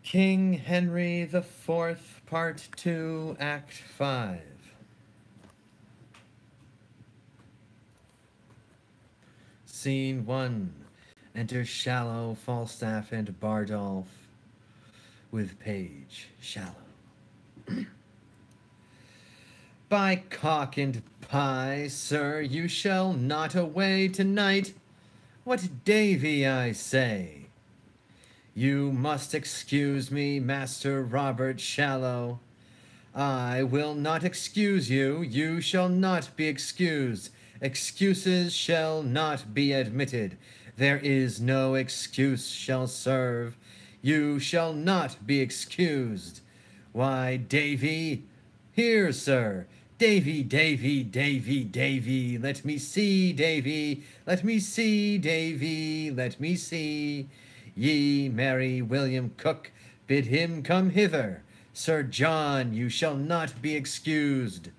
King Henry the Fourth, Part 2, Act 5. Scene 1. Enter Shallow, Falstaff, and Bardolph with Page. Shallow. By cock and pie, sir, you shall not away tonight. What Davy, I say? You must excuse me, Master Robert Shallow. I will not excuse you. You shall not be excused. Excuses shall not be admitted. There is no excuse shall serve. You shall not be excused. Why, Davy, here, sir. Davy, Davy, Davy, Davy, let me see, Davy, let me see, Davy, let me see. Ye merry William Cook, bid him come hither. Sir John, you shall not be excused.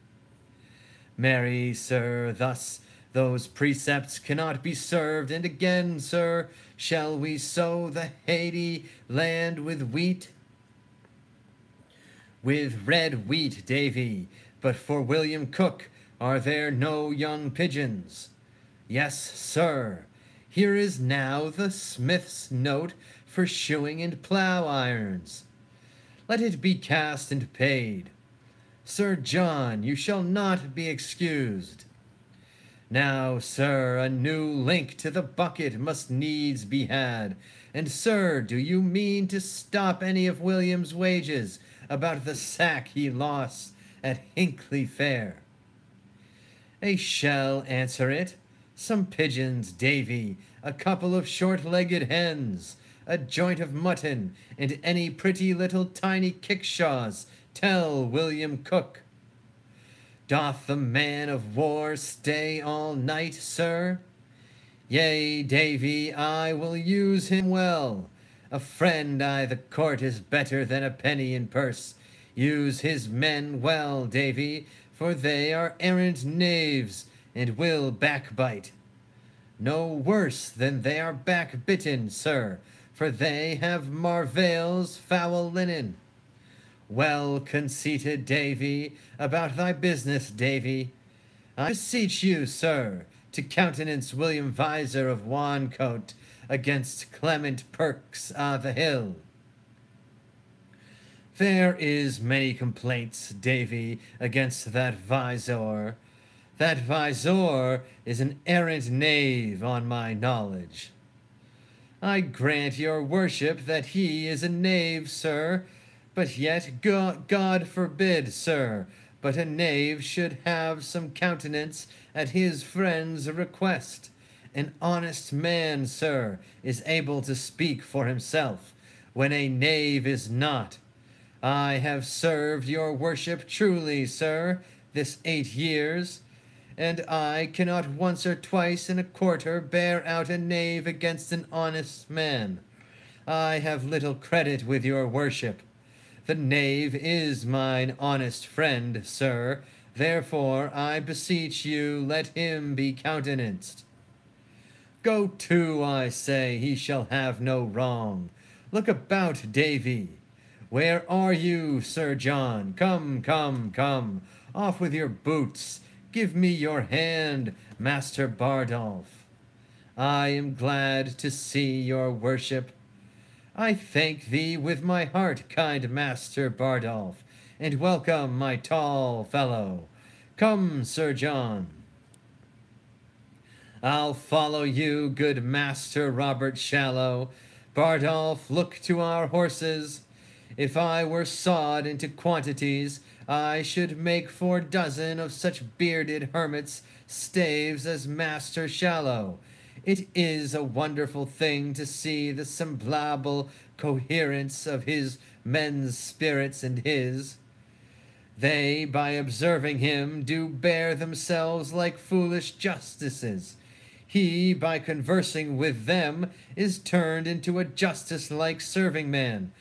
Marry, sir, thus those precepts cannot be served, and again, sir, shall we sow the Haiti land with wheat? With red wheat, Davy, but for William Cook are there no young pigeons? Yes, sir. Here is now the smith's note for shoeing and plough irons. Let it be cast and paid. Sir John, you shall not be excused. Now, sir, a new link to the bucket must needs be had. And, sir, do you mean to stop any of William's wages about the sack he lost at Hinckley Fair? A shall answer it. Some pigeons, Davy, a couple of short-legged hens, a joint of mutton, and any pretty little tiny kickshaws. Tell William Cook. Doth the man of war stay all night, sir? Yea, Davy, I will use him well. A friend I the court is better than a penny in purse. Use his men well, Davy, for they are errant knaves, and will backbite. No worse than they are backbitten, sir, for they have Marvale's foul linen. Well conceited, Davy, about thy business, Davy. I beseech you, sir, to countenance William Visor of Wancote against Clement Perks o' the Hill. There is many complaints, Davy, against that Visor. That Visor is an errant knave on my knowledge. I grant your worship that he is a knave, sir, but yet God forbid, sir, but a knave should have some countenance at his friend's request. An honest man, sir, is able to speak for himself, when a knave is not. I have served your worship truly, sir, this 8 years, and I cannot once or twice in a quarter bear out a knave against an honest man. I have little credit with your worship. The knave is mine honest friend, sir, therefore I beseech you let him be countenanced. Go to, I say, he shall have no wrong. Look about, Davy. Where are you, Sir John? Come, come, come, off with your boots. Give me your hand, Master Bardolph. I am glad to see your worship. I thank thee with my heart, kind Master Bardolph, and welcome my tall fellow. Come, Sir John. I'll follow you, good Master Robert Shallow. Bardolph, look to our horses. If I were sawed into quantities, I should make 4 dozen of such bearded hermits' staves as Master Shallow. It is a wonderful thing to see the semblable coherence of his men's spirits and his. They, by observing him, do bear themselves like foolish justices. He, by conversing with them, is turned into a justice-like serving man.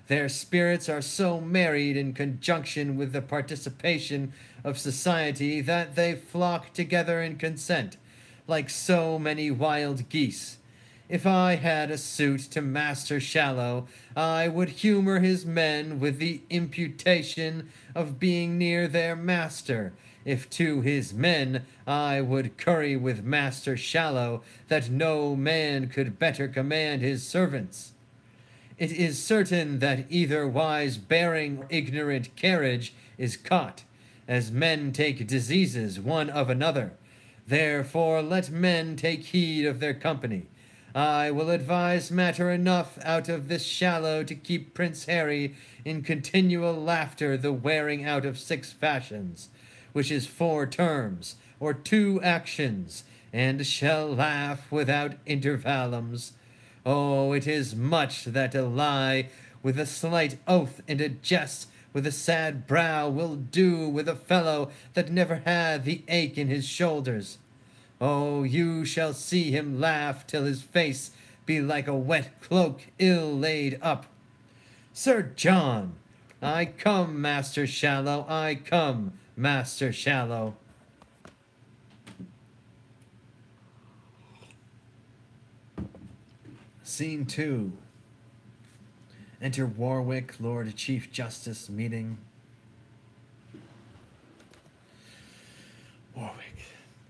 Their spirits are so married in conjunction with the participation of society that they flock together in consent, like so many wild geese. If I had a suit to Master Shallow, I would humor his men with the imputation of being near their master. If to his men I would curry with Master Shallow, that no man could better command his servants. It is certain that either wise bearing or ignorant carriage is caught, as men take diseases one of another. Therefore let men take heed of their company. I will advise matter enough out of this Shallow to keep Prince Harry in continual laughter the wearing out of 6 fashions, which is 4 terms, or 2 actions, and shall laugh without intervallums. Oh, it is much that a lie with a slight oath and a jest with a sad brow will do with a fellow that never had the ache in his shoulders. Oh, you shall see him laugh till his face be like a wet cloak ill laid up. Sir John, I come, Master Shallow, I come, Master Shallow. Scene 2. Enter Warwick, Lord Chief Justice, meeting. Warwick.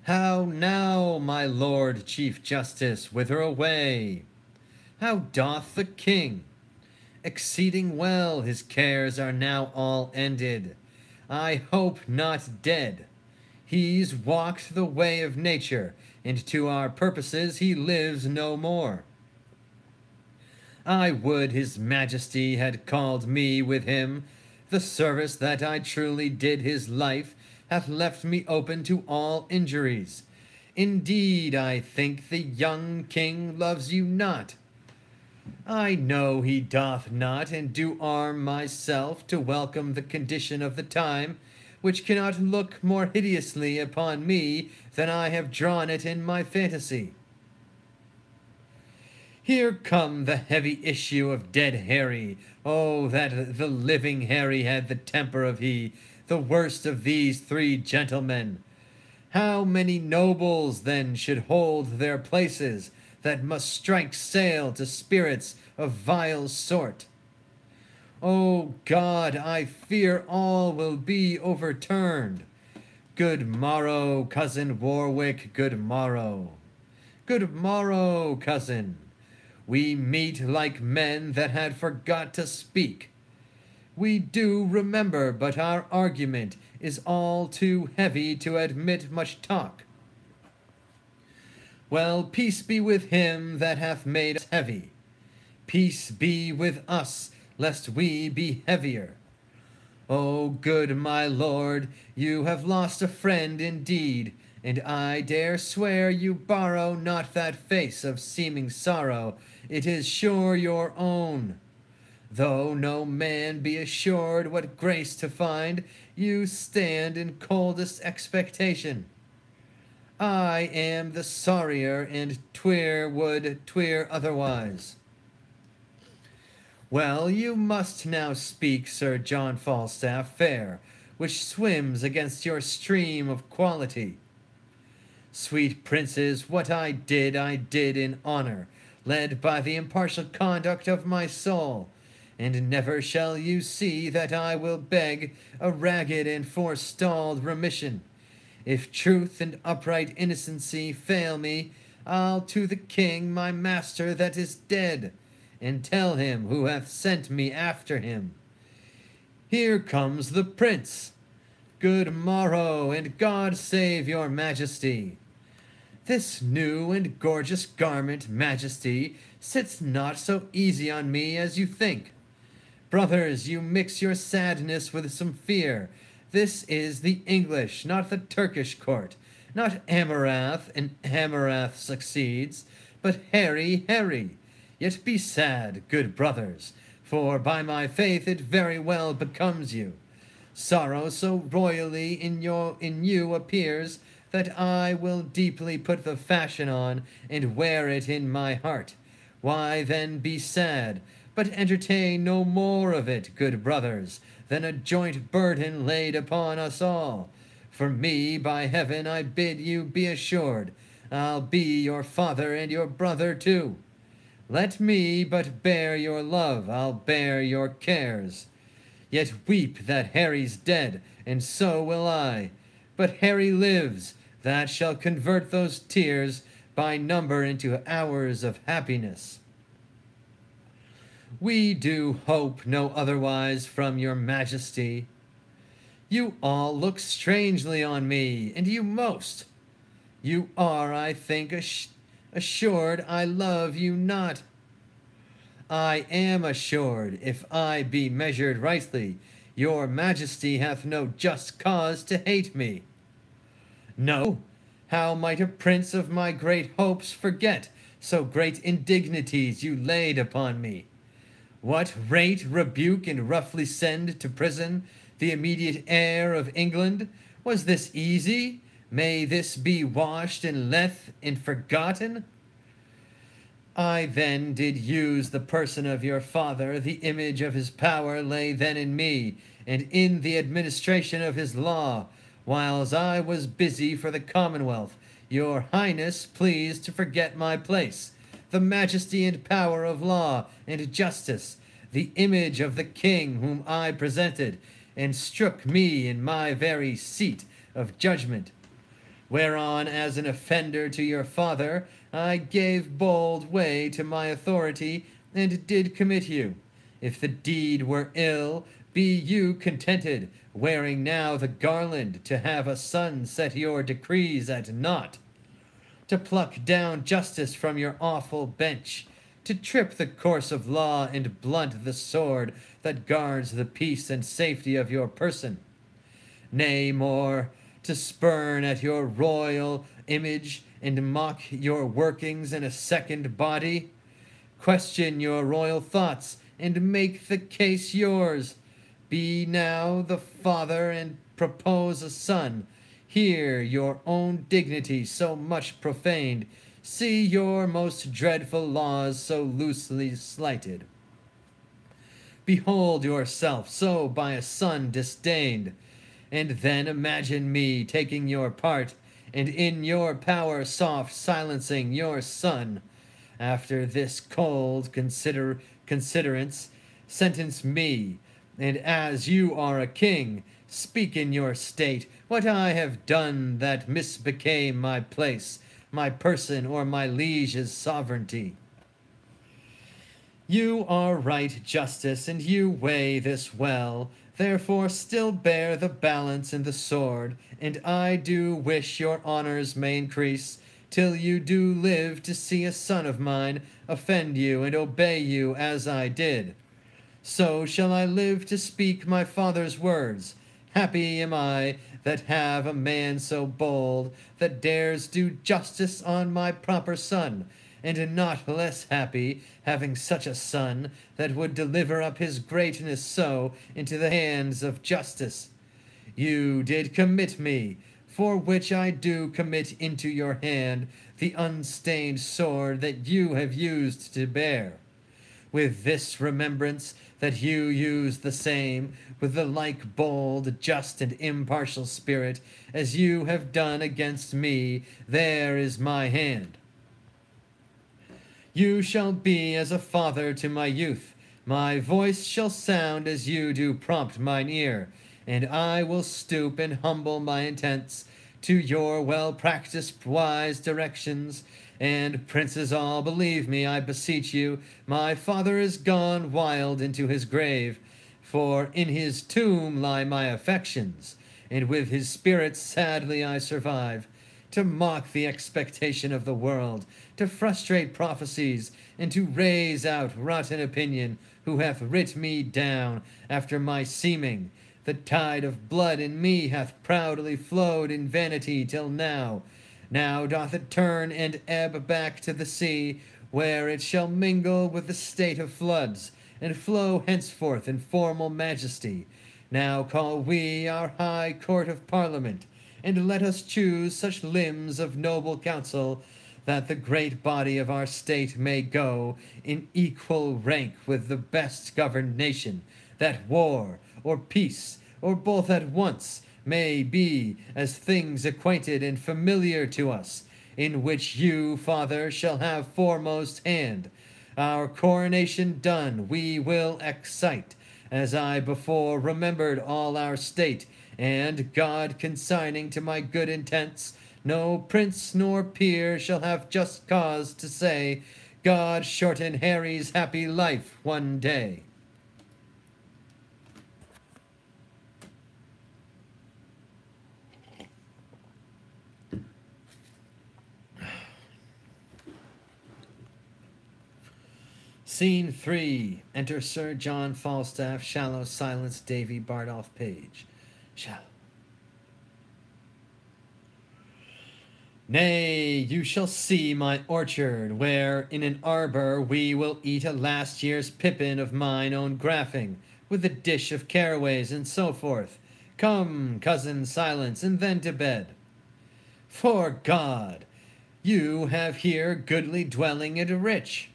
How now, my Lord Chief Justice, whither away? How doth the king? Exceeding well, his cares are now all ended. I hope not dead. He's walked the way of nature, and to our purposes he lives no more. I would his majesty had called me with him. The service that I truly did his life hath left me open to all injuries. Indeed, I think the young king loves you not. I know he doth not, and do arm myself to welcome the condition of the time, which cannot look more hideously upon me than I have drawn it in my fantasy. Here come the heavy issue of dead Harry. Oh, that the living Harry had the temper of he, the worst of these 3 gentlemen. How many nobles then should hold their places, that must strike sail to spirits of vile sort? O God, I fear all will be overturned. Good morrow, cousin Warwick, good morrow. Good morrow, cousin. We meet like men that had forgot to speak. We do remember, but our argument is all too heavy to admit much talk. Well, peace be with him that hath made us heavy. Peace be with us, lest we be heavier. O good my lord, you have lost a friend indeed, and I dare swear you borrow not that face of seeming sorrow, it is sure your own. Though no man be assured what grace to find, you stand in coldest expectation. I am the sorrier, and 'twere otherwise. Well, you must now speak, Sir John Falstaff, fair, which swims against your stream of quality. Sweet princes, what I did in honor, led by the impartial conduct of my soul, and never shall you see that I will beg a ragged and forestalled remission. If truth and upright innocency fail me, I'll to the king my master that is dead, and tell him who hath sent me after him. Here comes the prince. Good morrow, and God save your majesty. This new and gorgeous garment, majesty, sits not so easy on me as you think. Brothers, you mix your sadness with some fear. This is the English, not the Turkish court, not Amurath, and Amurath succeeds, but Harry, Harry. Yet be sad, good brothers, for by my faith it very well becomes you. Sorrow so royally in you appears, that I will deeply put the fashion on, and wear it in my heart. Why then be sad, but entertain no more of it, good brothers, than a joint burden laid upon us all. For me, by heaven, I bid you be assured, I'll be your father and your brother too. Let me but bear your love, I'll bear your cares. Yet weep that Harry's dead, and so will I. But Harry lives, that shall convert those tears by number into hours of happiness. We do hope no otherwise from your majesty. You all look strangely on me, and you most. You are, I think, assured I love you not. I am assured, if I be measured rightly, your majesty hath no just cause to hate me. No, how might a prince of my great hopes forget so great indignities you laid upon me? What rate, rebuke, and roughly send to prison the immediate heir of England? Was this easy? May this be washed and leth and forgotten? I then did use the person of your father, the image of his power lay then in me, and in the administration of his law, whiles I was busy for the commonwealth. Your highness pleased to forget my place, the majesty and power of law and justice, the image of the king whom I presented, and strook me in my very seat of judgment. Whereon, as an offender to your father, I gave bold way to my authority, and did commit you. If the deed were ill, be you contented, wearing now the garland, to have a son set your decrees at naught, to pluck down justice from your awful bench, to trip the course of law and blunt the sword that guards the peace and safety of your person. Nay, more, to spurn at your royal image and mock your workings in a second body, question your royal thoughts and make the case yours. Be now the father and propose a son. Hear your own dignity so much profaned. See your most dreadful laws so loosely slighted. Behold yourself so by a son disdained, and then imagine me taking your part, and in your power soft silencing your son. After this cold considerance, sentence me, and as you are a king, speak in your state what I have done that misbecame my place, my person, or my liege's sovereignty. You are right, justice, and you weigh this well, therefore still bear the balance and the sword, and I do wish your honours may increase, till you do live to see a son of mine offend you and obey you as I did. So shall I live to speak my father's words. Happy am I that have a man so bold, that dares do justice on my proper son, and not less happy, having such a son, that would deliver up his greatness so into the hands of justice. You did commit me, for which I do commit into your hand the unstained sword that you have used to bear. With this remembrance, that you use the same, with the like bold, just, and impartial spirit, as you have done against me, there is my hand. You shall be as a father to my youth, my voice shall sound as you do prompt mine ear, and I will stoop and humble my intents to your well-practiced wise directions. And princes all, believe me, I beseech you, my father is gone wild into his grave, for in his tomb lie my affections, and with his spirit sadly I survive, to mock the expectation of the world, to frustrate prophecies, and to raise out rotten opinion, who hath writ me down after my seeming. The tide of blood in me hath proudly flowed in vanity till now. Now doth it turn and ebb back to the sea, where it shall mingle with the state of floods, and flow henceforth in formal majesty. Now call we our high court of parliament, and let us choose such limbs of noble counsel, that the great body of our state may go in equal rank with the best governed nation, that war, or peace, or both at once, may be as things acquainted and familiar to us, in which you, father, shall have foremost hand. Our coronation done, we will excite, as I before remembered all our state, and God consigning to my good intents, no prince nor peer shall have just cause to say, God shorten Harry's happy life one day. Scene 3. Enter Sir John Falstaff, Shallow, Silence, Davy, Bardolph, Page. Shallow. Nay, you shall see my orchard, where in an arbor we will eat a last year's pippin of mine own graffing, with a dish of caraways and so forth. Come, cousin, Silence, and then to bed. For God, you have here goodly dwelling and rich.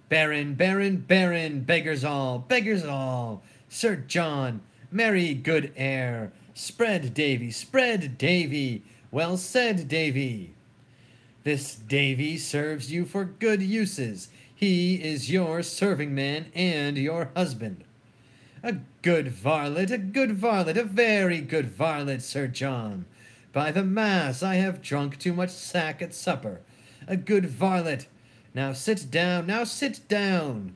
Baron, baron, baron, beggars all, Sir John, merry good air, spread, Davy, well said, Davy. This Davy serves you for good uses, he is your serving man and your husband. A good varlet, a very good varlet, Sir John. By the mass, I have drunk too much sack at supper. A good varlet. Now sit down,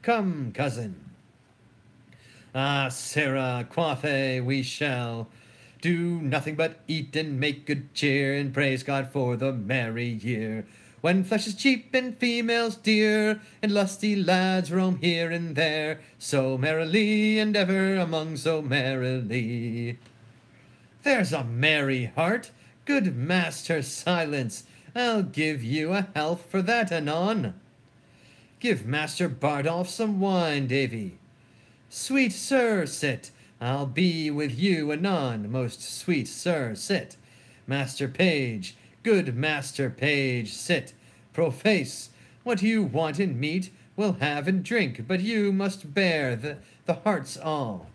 come, cousin. Ah, sirrah, quaffé, we shall do nothing but eat and make good cheer, and praise God for the merry year, when flesh is cheap and females dear, and lusty lads roam here and there, so merrily, and ever among so merrily. There's a merry heart, good Master Silence, I'll give you a health for that anon. Give Master Bardolph some wine, Davy. Sweet sir, sit, I'll be with you anon, most sweet sir, sit. Master Page, good Master Page, sit. Proface, what you want in meat we'll have and drink, but you must bear the hearts all.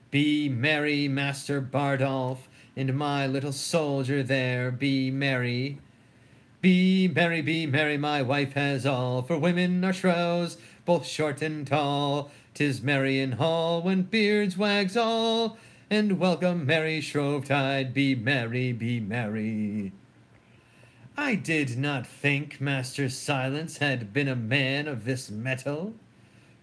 Be merry, Master Bardolph, and my little soldier there, be merry. Be merry, my wife has all, for women are shrouds, both short and tall. 'Tis merry in hall when beards wags all, and welcome merry Shrovetide, be merry, be merry. I did not think Master Silence had been a man of this metal.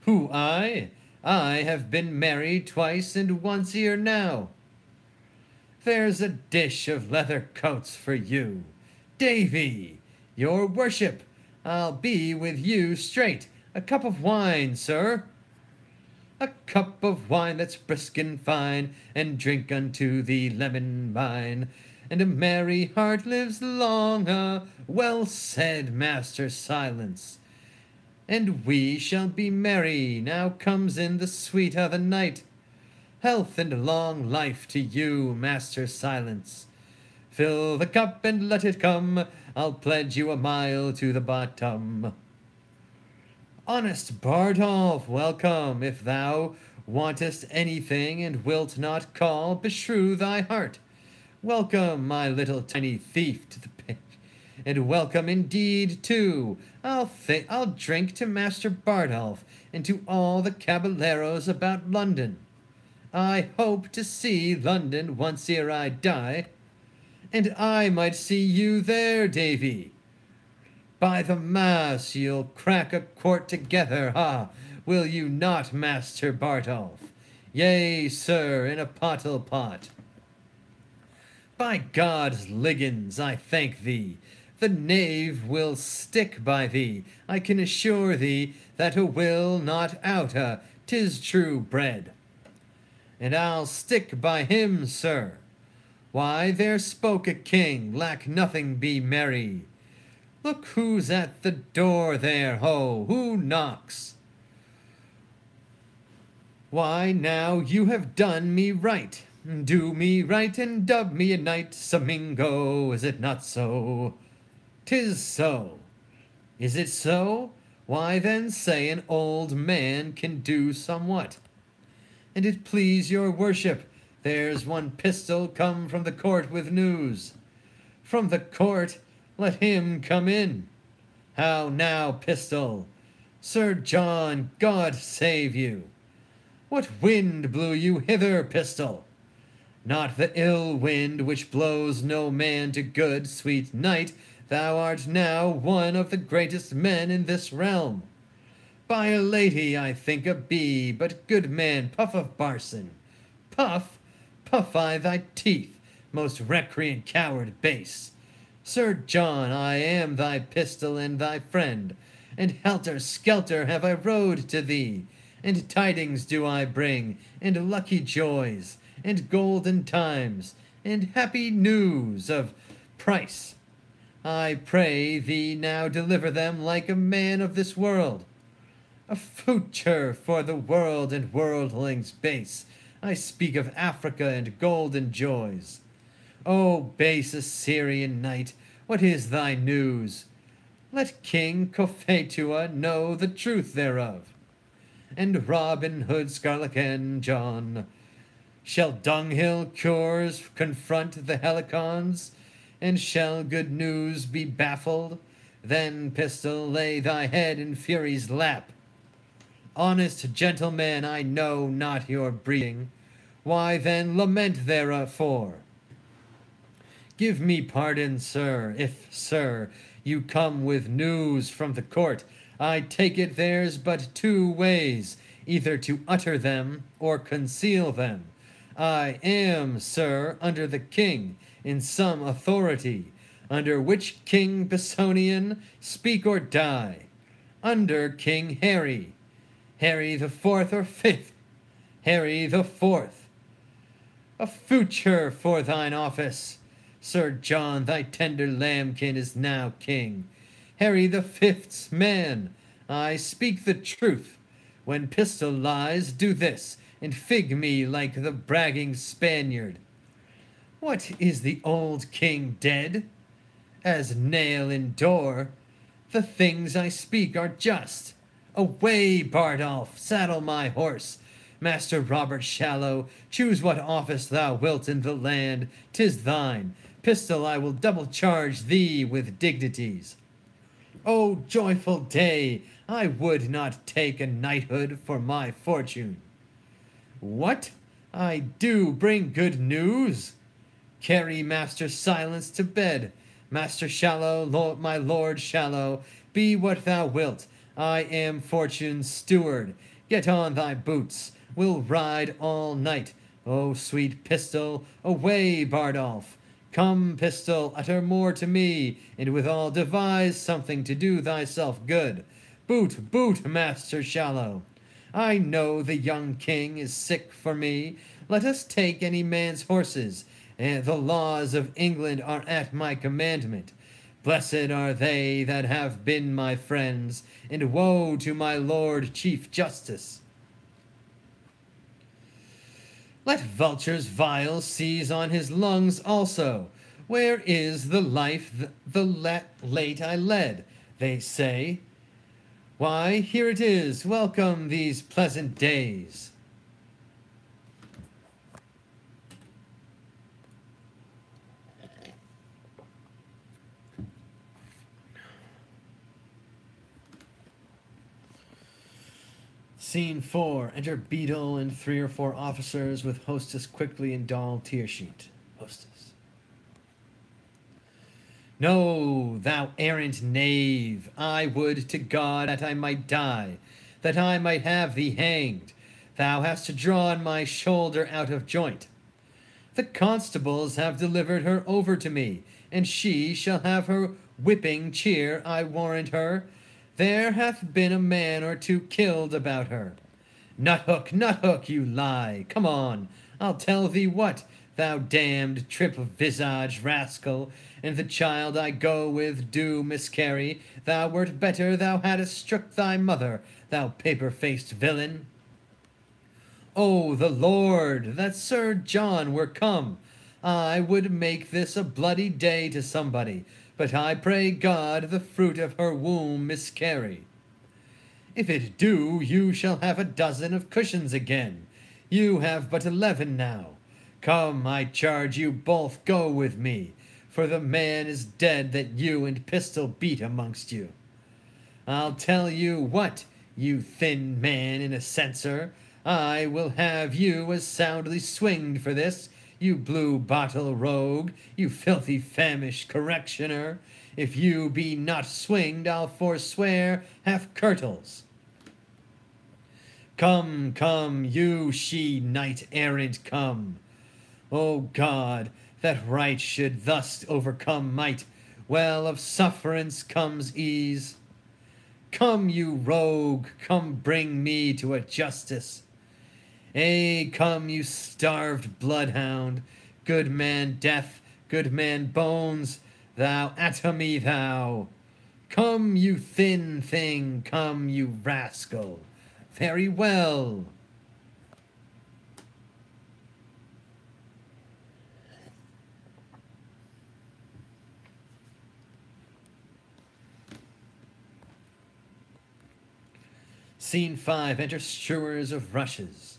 Who, I? I have been married twice and once ere now. There's a dish of leather coats for you. Davy, your worship, I'll be with you straight. A cup of wine, sir. A cup of wine that's brisk and fine, and drink unto the lemon mine. And a merry heart lives long, well said, Master Silence. And we shall be merry, now comes in the sweet o' the night. Health and long life to you, Master Silence. Fill the cup and let it come, I'll pledge you a mile to the bottom. Honest Bardolph, welcome, if thou wantest anything and wilt not call, beshrew thy heart. Welcome, my little tiny thief, to the page, and welcome indeed, too. I'll drink to Master Bardolph, and to all the caballeros about London. I hope to see London once ere I die, and I might see you there, Davy. By the mass, you'll crack a quart together, ha! Will you not, Master Bardolph? Yea, sir, in a pottle pot. By God's liggins, I thank thee. The knave will stick by thee. I can assure thee that a will not outa, 'tis true bred. And I'll stick by him, sir. Why, there spoke a king, lack nothing, be merry. Look who's at the door there, ho, who knocks? Why, now you have done me right. Do me right and dub me a knight, Samingo, is it not so? 'Tis so. Is it so? Why then say an old man can do somewhat. And it please your worship, there's one pistol come from the court with news. From the court, let him come in. How now, pistol? Sir John, God save you! What wind blew you hither, pistol? Not the ill wind which blows no man to good, sweet knight. Thou art now one of the greatest men in this realm. By a lady I think a bee, but good man, Puff of Barson. Puff, puff I thy teeth, most recreant coward base. Sir John, I am thy pistol and thy friend, and helter-skelter have I rode to thee, and tidings do I bring, and lucky joys, and golden times, and happy news of price. I pray thee now deliver them like a man of this world. A future for the world and worldlings base. I speak of Africa and golden joys. O base Assyrian knight, what is thy news? Let King Cophetua know the truth thereof. And Robin Hood, Scarlett John, shall dunghill cures confront the Helicons? And shall good news be baffled? Then, pistol, lay thy head in Fury's lap. Honest gentleman, I know not your breeding. Why then lament therefore? Give me pardon, sir, if, sir, you come with news from the court. I take it there's but two ways, either to utter them or conceal them. I am, sir, under the king, in some authority, under which King Bessonian, speak or die. Under King Harry, Harry the fourth or fifth, Harry the fourth. A future for thine office. Sir John, thy tender lambkin is now king. Harry the fifth's man. I speak the truth. When pistol lies, do this, and fig me like the bragging Spaniard. What, is the old king dead? As nail in door. The things I speak are just. Away, Bardolph, saddle my horse. Master Robert Shallow, choose what office thou wilt in the land. 'Tis thine. Pistol, I will double charge thee with dignities. O joyful day! I would not take a knighthood for my fortune. What? I do bring good news? Carry Master Silence to bed. Master Shallow, my Lord Shallow, be what thou wilt. I am Fortune's steward. Get on thy boots. We'll ride all night. O sweet pistol, away, Bardolph. Come, pistol, utter more to me, and withal devise something to do thyself good. Boot, boot, Master Shallow. I know the young king is sick for me. Let us take any man's horses, and the laws of England are at my commandment. Blessed are they that have been my friends, and woe to my Lord Chief Justice. Let vultures vile seize on his lungs also. Where is the life late I led, they say? Why, here it is. Welcome these pleasant days. Scene 4. Enter Beadle and 3 or 4 officers with Hostess quickly and Doll Tearsheet. Hostess. No, thou errant knave, I would to God that I might die, that I might have thee hanged. Thou hast drawn my shoulder out of joint. The constables have delivered her over to me, and she shall have her whipping cheer, I warrant her. There hath been a man or two killed about her. Nuthook, you lie. Come on, I'll tell thee what, thou damned trip-visaged rascal, and the child I go with do miscarry. Thou wert better thou hadst struck thy mother, thou paper-faced villain. Oh, the Lord, that Sir John were come! I would make this a bloody day to somebody, but I pray God the fruit of her womb miscarry. If it do, you shall have a dozen of cushions again. You have but 11 now. Come, I charge you both, go with me, for the man is dead that you and pistol beat amongst you. I'll tell you what, You thin man in a censer, I will have you as soundly swinged for this, you blue bottle rogue, you filthy famish correctioner. If you be not swinged, I'll forswear half kirtles. Come, come, you she knight errant, come. O God, that right should thus overcome might, well, of sufferance comes ease. Come, you rogue, come bring me to a justice. Come, you starved bloodhound, good man Death, good man Bones, thou atomy thou. Come, you thin thing, come, you rascal. Very well. Scene 5, enter strewers of rushes.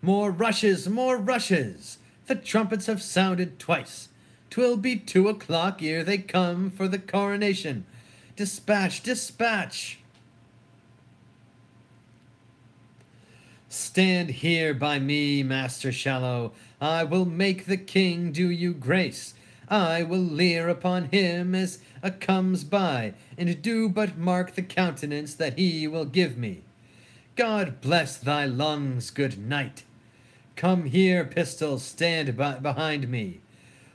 More rushes, more rushes! The trumpets have sounded twice. 'Twill be 2 o'clock ere they come for the coronation. Dispatch, dispatch! Stand here by me, Master Shallow. I will make the king do you grace. I will leer upon him as a comes by, and do but mark the countenance that he will give me. God bless thy lungs, good knight. Come here, Pistol, stand behind me.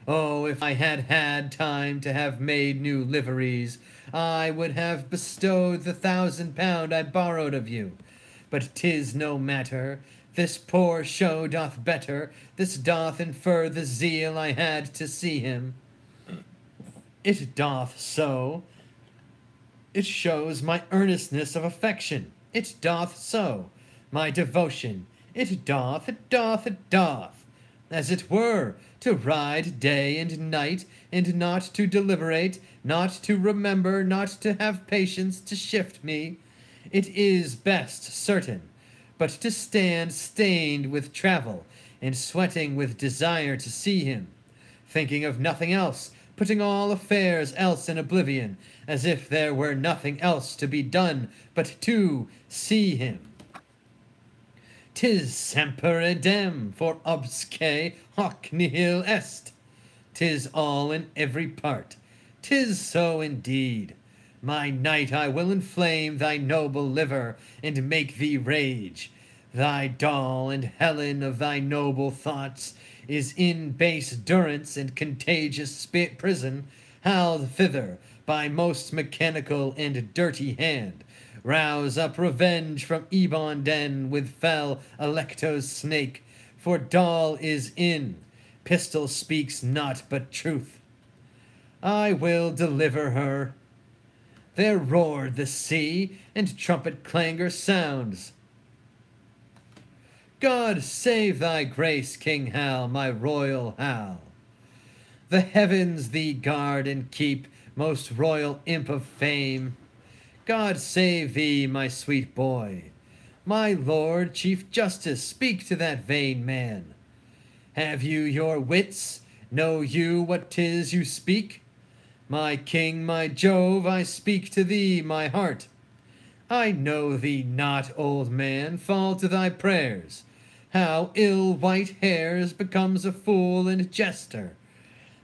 Oh, if I had had time to have made new liveries, I would have bestowed the £1,000 I borrowed of you. But 'tis no matter, this poor show doth better, this doth infer the zeal I had to see him. It doth so. It shows my earnestness of affection. It doth so. My devotion. It doth, it doth, it doth. As it were, to ride day and night, and not to deliberate, not to remember, not to have patience to shift me. It is best, certain, but to stand stained with travel, and sweating with desire to see him, thinking of nothing else, putting all affairs else in oblivion, as if there were nothing else to be done but to see him. 'Tis semper idem, for obsque hoc nihil est. 'Tis all in every part. 'Tis so indeed. My knight, I will inflame thy noble liver, and make thee rage. Thy doll and Helen of thy noble thoughts is in base durance and contagious prison, haled thither by most mechanical and dirty hand. Rouse up revenge from Ebon den with fell Alecto's snake, for doll is in, Pistol speaks not but truth. I will deliver her. There roared the sea, and trumpet clangor sounds. God save thy grace, King Hal, my royal Hal. The heavens thee guard and keep, most royal imp of fame. God save thee, my sweet boy. My lord Chief Justice, speak to that vain man. Have you your wits? Know you what 'tis you speak? My king, my Jove, I speak to thee, my heart. I know thee not, old man, fall to thy prayers. How ill white hairs becomes a fool and jester.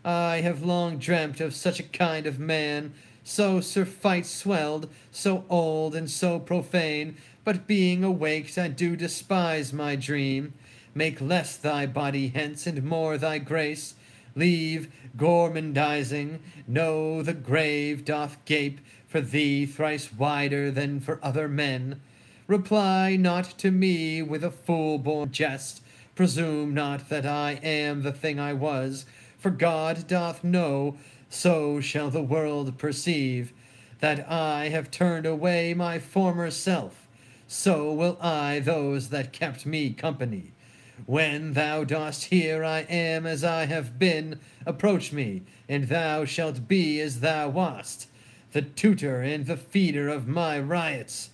I have long dreamt of such a kind of man, so surfeit swelled, so old and so profane, but being awaked I do despise my dream. Make less thy body hence, and more thy grace. Leave gormandizing, know the grave doth gape for thee thrice wider than for other men. Reply not to me with a fool-born jest. Presume not that I am the thing I was, for God doth know, so shall the world perceive, that I have turned away my former self. So will I those that kept me company. When thou dost hear I am as I have been, approach me, and thou shalt be as thou wast, the tutor and the feeder of my riots.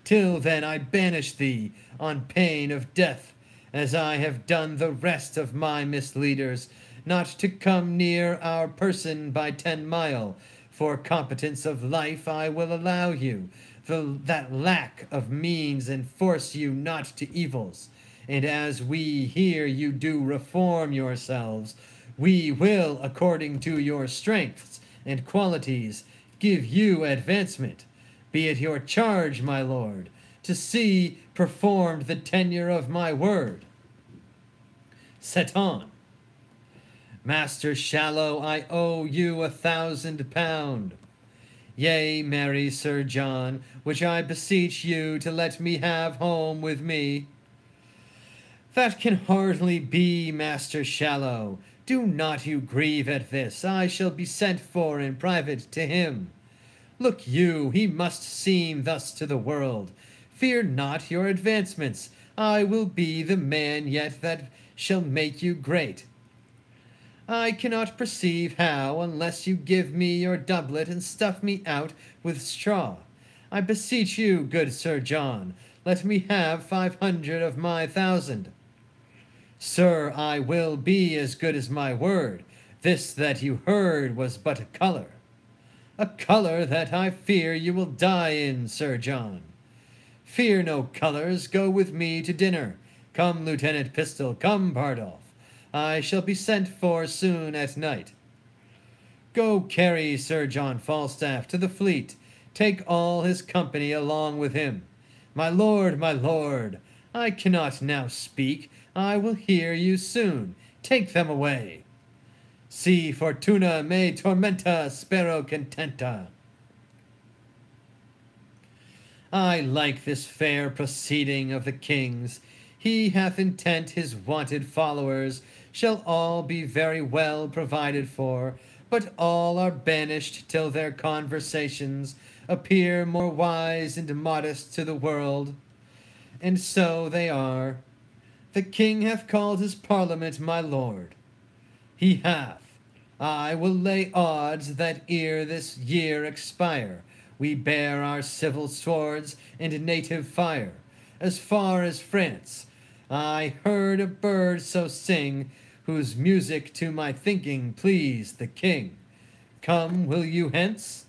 Till then I banish thee on pain of death, as I have done the rest of my misleaders, not to come near our person by 10 mile. For competence of life I will allow you, that lack of means enforce you not to evils. And as we hear you do reform yourselves, we will, according to your strengths and qualities, give you advancement. Be it your charge, my lord, to see performed the tenure of my word. Set on. Master Shallow, I owe you 1,000 pound. Yea, marry Sir John, which I beseech you to let me have home with me. That can hardly be, Master Shallow. Do not you grieve at this. I shall be sent for in private to him. Look you, he must seem thus to the world. Fear not your advancements. I will be the man yet that shall make you great. I cannot perceive how, unless you give me your doublet and stuff me out with straw. I beseech you, good Sir John, let me have 500 of my 1,000. Sir, I will be as good as my word. This that you heard was but a colour. A colour that I fear you will die in, Sir John. Fear no colours, go with me to dinner. Come, Lieutenant Pistol, come, Bardolph. I shall be sent for soon at night. Go carry Sir John Falstaff to the fleet. Take all his company along with him. My lord, I cannot now speak. I will hear you soon. Take them away. Si fortuna me tormenta, spero contenta. I like this fair proceeding of the king's. He hath intent his wonted followers shall all be very well provided for, but all are banished till their conversations appear more wise and modest to the world. And so they are. The king hath called his parliament, my lord. He hath. I will lay odds that ere this year expire, we bear our civil swords and native fire as far as France. I heard a bird so sing, whose music to my thinking pleased the king. Come, will you hence?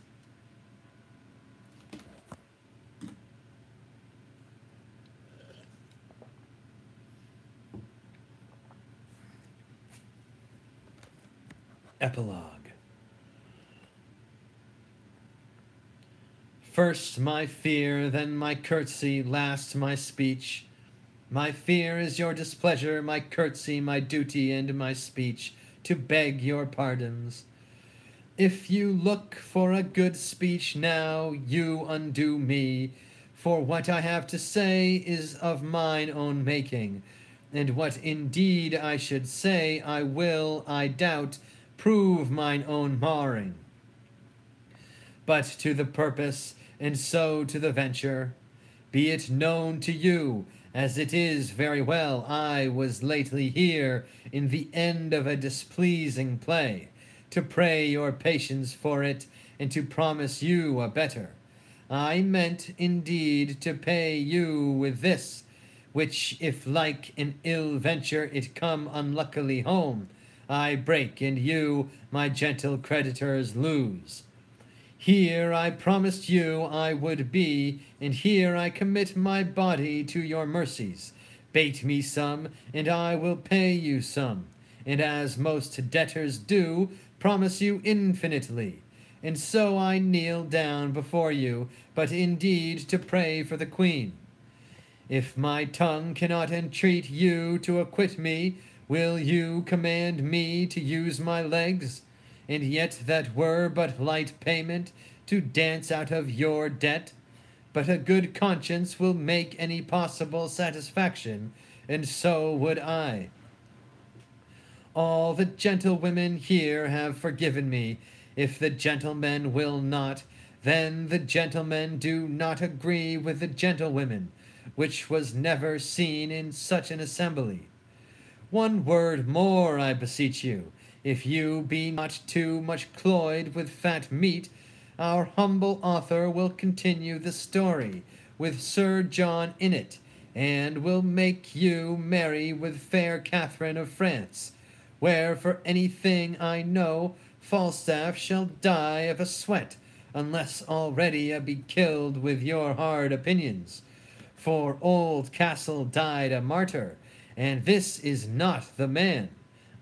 Epilogue. First my fear, then my curtsy, last my speech. My fear is your displeasure, my curtsy, my duty, and my speech, to beg your pardons. If you look for a good speech now, you undo me, for what I have to say is of mine own making, and what indeed I should say I will, I doubt, prove mine own marring. But to the purpose, and so to the venture, be it known to you, as it is very well, I was lately here in the end of a displeasing play, to pray your patience for it, and to promise you a better. I meant, indeed, to pay you with this, which, if like an ill venture it come unluckily home, I break, and you, my gentle creditors, lose. Here I promised you I would be, and here I commit my body to your mercies. Bate me some, and I will pay you some, and as most debtors do, promise you infinitely. And so I kneel down before you, but indeed to pray for the queen. If my tongue cannot entreat you to acquit me, will you command me to use my legs? And yet that were but light payment, to dance out of your debt. But a good conscience will make any possible satisfaction, and so would I. All the gentlewomen here have forgiven me. If the gentlemen will not, then the gentlemen do not agree with the gentlewomen, which was never seen in such an assembly. One word more, I beseech you. If you be not too much cloyed with fat meat, our humble author will continue the story with Sir John in it, and will make you marry with fair Catherine of France, where for anything I know Falstaff shall die of a sweat, unless already I be killed with your hard opinions. For old Castle died a martyr, and this is not the man.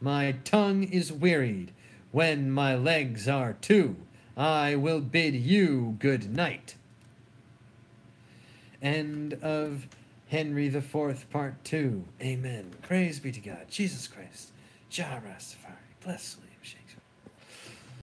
My tongue is wearied. When my legs are too, I will bid you good night. End of Henry IV, Part 2. Amen. Praise be to God. Jesus Christ. Jah Rastafari. Bless you.